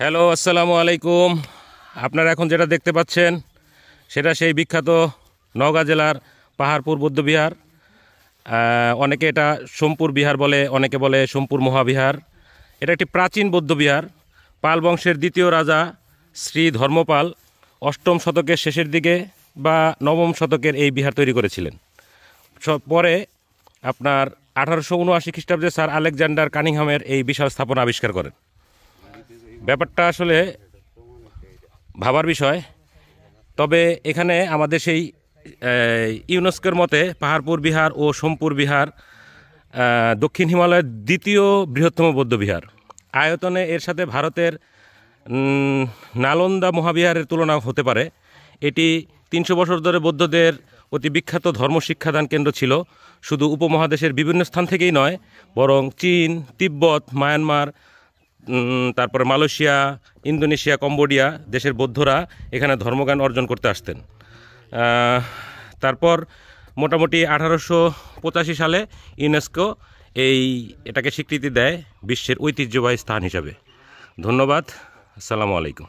Hello, আসসালামু আলাইকুম। আপনারা এখন যেটা দেখতে পাচ্ছেন সেটা সেই বিখ্যাত নওগাঁ জেলার পাহাড়পুর বৌদ্ধবিহার। অনেকে এটা সোমপুর বিহার বলে, অনেকে বলে সোমপুর মহাবিহার। এটা একটি প্রাচীন বৌদ্ধবিহার। পাল বংশের দ্বিতীয় রাজা শ্রী ধর্মপাল অষ্টম শতকের শেষের দিকে বা নবম শতকের এই বিহার তৈরি করেছিলেন। পরে আপনার 1879 খ্রিস্টাব্দে স্যার আলেকজান্ডার কানিংহামের এই বিশাল স্থাপনা আবিষ্কার করেন। ব্যাপারটা আসলে ভাবার বিষয়। তবে এখানে আমাদের সেই ইউনেস্কোর মতে পাহাড়পুর বিহার ও সোমপুর বিহার দক্ষিণ হিমালয়ের দ্বিতীয় বৃহত্তম বৌদ্ধবিহার। আয়তনে এর সাথে ভারতের নালন্দা মহাবিহারের তুলনা হতে পারে। এটি 300 বছর ধরে বৌদ্ধদের অতি বিখ্যাত ধর্ম শিক্ষাদান কেন্দ্র ছিল। শুধু উপমহাদেশের বিভিন্ন স্থান থেকেই নয়, বরং চীন, তিব্বত, মায়ানমার, তারপরে মালয়েশিয়া, ইন্দোনেশিয়া, কম্বোডিয়া দেশের বৌদ্ধরা এখানে ধর্মজ্ঞান অর্জন করতে আসতেন। তারপর মোটামুটি 1885 সালে ইউনেস্কো এটাকে স্বীকৃতি দেয় বিশ্বের ঐতিহ্যবাহী স্থান হিসাবে। ধন্যবাদ। আসসালামু আলাইকুম।